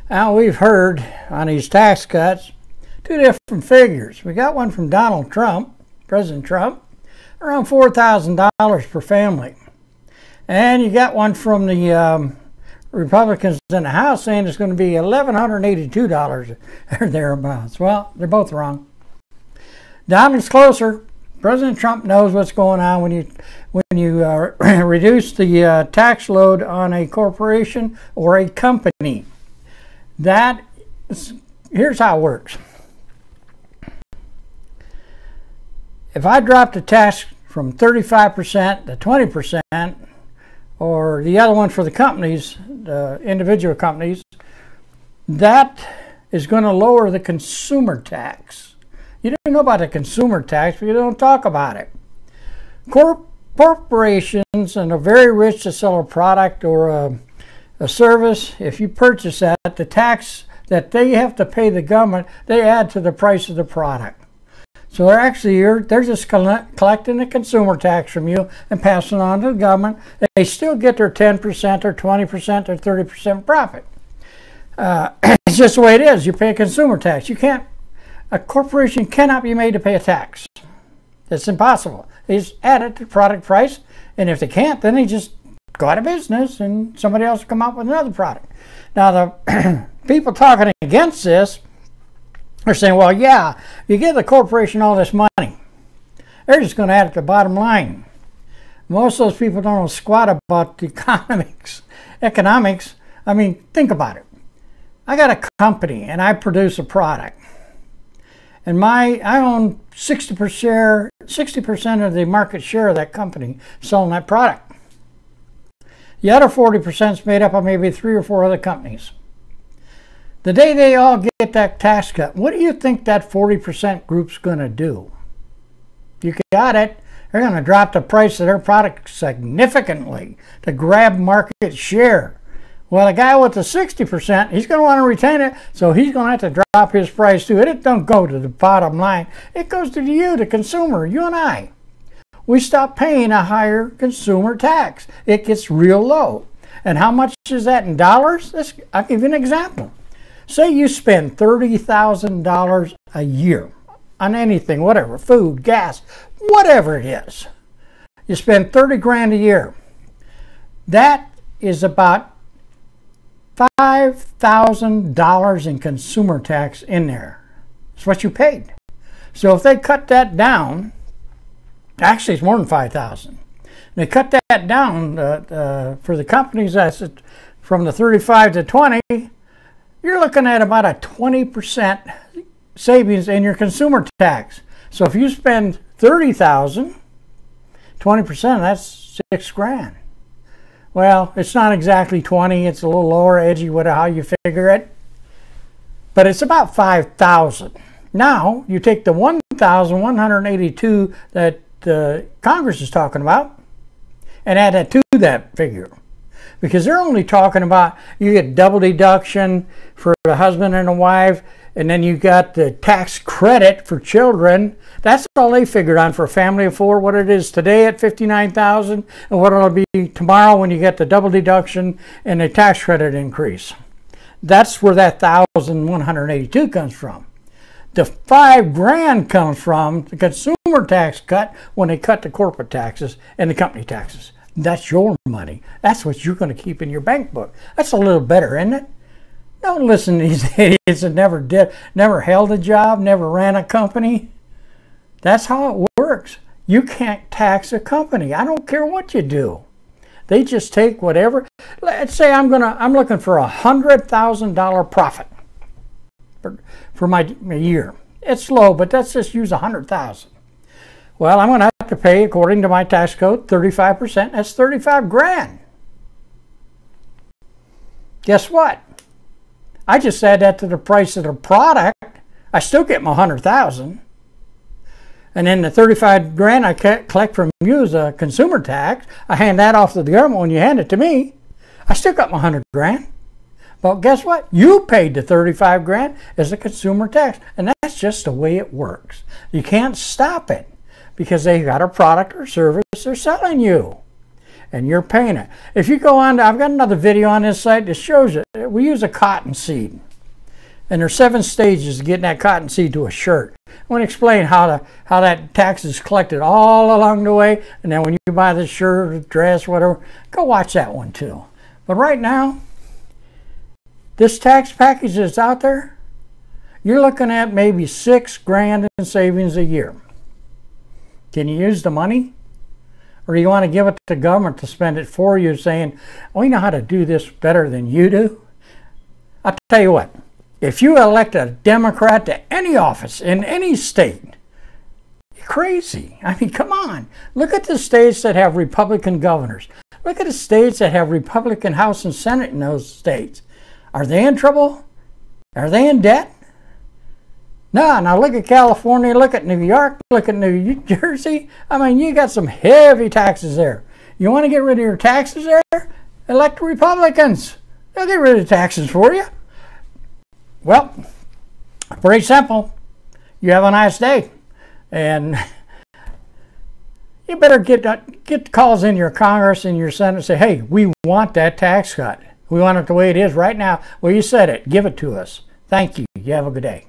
Now, we've heard on these tax cuts two different figures. We got one from Donald Trump, President Trump, around $4,000 per family. And you got one from the Republicans in the House saying it's going to be $1,182 or thereabouts. Well, they're both wrong. Donald's closer. President Trump knows what's going on when you reduce the tax load on a corporation or a company. Here's how it works. If I drop the tax from 35% to 20%, or the other one for the companies, the individual companies, that is going to lower the consumer tax. You don't know about the consumer tax, but you don't talk about it. Corporations and are very rich to sell a product or a service. If you purchase that, the tax that they have to pay the government, they add to the price of the product. So they're just collecting the consumer tax from you and passing it on to the government. They still get their 10% or 20% or 30% profit. It's just the way it is. You pay a consumer tax. A corporation cannot be made to pay a tax. It's impossible. They just add it to the product price, and if they can't, then they just go out of business and somebody else will come up with another product. Now, the people talking against this are saying, well, yeah, you give the corporation all this money. They're just going to add it to the bottom line. Most of those people don't know squat about the economics. I mean, think about it. I got a company and I produce a product. And I own 60% of the market share of that company selling that product. The other 40% is made up of maybe 3 or 4 other companies. The day they all get that tax cut, what do you think that 40% group's going to do? You got it. They're going to drop the price of their product significantly to grab market share. Well, the guy with the 60%, he's going to want to retain it, so he's going to have to drop his price too. It don't go to the bottom line. It goes to you, the consumer, you and I. We stop paying a higher consumer tax. It gets real low. And how much is that in dollars? I'll give you an example. Say you spend $30,000 a year on anything, whatever, food, gas, whatever it is. You spend $30,000 a year. That is about $5,000 in consumer tax in there. That's what you paid. So if they cut that down, actually it's more than $5,000. They cut that down for the companies that's from the 35 to 20. You're looking at about a 20% savings in your consumer tax. So if you spend $30,000, 20% that's $6,000. Well, it's not exactly 20. It's a little lower edgy with how you figure it. But it's about 5,000. Now, you take the 1,182 that Congress is talking about and add that to that figure. Because they're only talking about you get double deduction for a husband and a wife, and then you got the tax credit for children. That's all they figured on for a family of 4, what it is today at $59,000 and what it'll be tomorrow when you get the double deduction and the tax credit increase. That's where that 1,182 comes from. The $5,000 comes from the consumer tax cut when they cut the corporate taxes and the company taxes. That's your money. That's what you're going to keep in your bank book. That's a little better, isn't it? Don't listen to these idiots that never held a job, never ran a company. That's how it works. You can't tax a company. I don't care what you do. They just take whatever. Let's say I'm looking for $100,000 profit for my year. It's low, but let's just use $100,000. Well, I'm going to have to pay, according to my tax code, 35%. That's $35,000. Guess what? I just add that to the price of the product. I still get my $100,000. And then the $35,000 I collect from you as a consumer tax, I hand that off to the government when you hand it to me. I still got my $100,000. But guess what? You paid the $35,000 as a consumer tax. And that's just the way it works. You can't stop it because they got a product or service they're selling you. and you're paying it. If you go on, I've got another video on this site that shows it. We use a cotton seed, and there's 7 stages to getting that cotton seed to a shirt. I want to explain how that tax is collected all along the way, and then when you buy the shirt, dress, whatever, go watch that one too. But right now, this tax package that's out there, you're looking at maybe $6,000 in savings a year. Can you use the money? Or do you want to give it to the government to spend it for you, saying, we know how to do this better than you do? I'll tell you what, if you elect a Democrat to any office in any state, you're crazy. I mean, come on. Look at the states that have Republican governors. Look at the states that have Republican House and Senate in those states. Are they in trouble? Are they in debt? No, now look at California, look at New York, look at New Jersey. I mean, you got some heavy taxes there. You want to get rid of your taxes there? Elect Republicans. They'll get rid of taxes for you. Well, pretty simple. You have a nice day. And you better get calls in your Congress and your Senate and say, hey, we want that tax cut. We want it the way it is right now. Well, you said it. Give it to us. Thank you. You have a good day.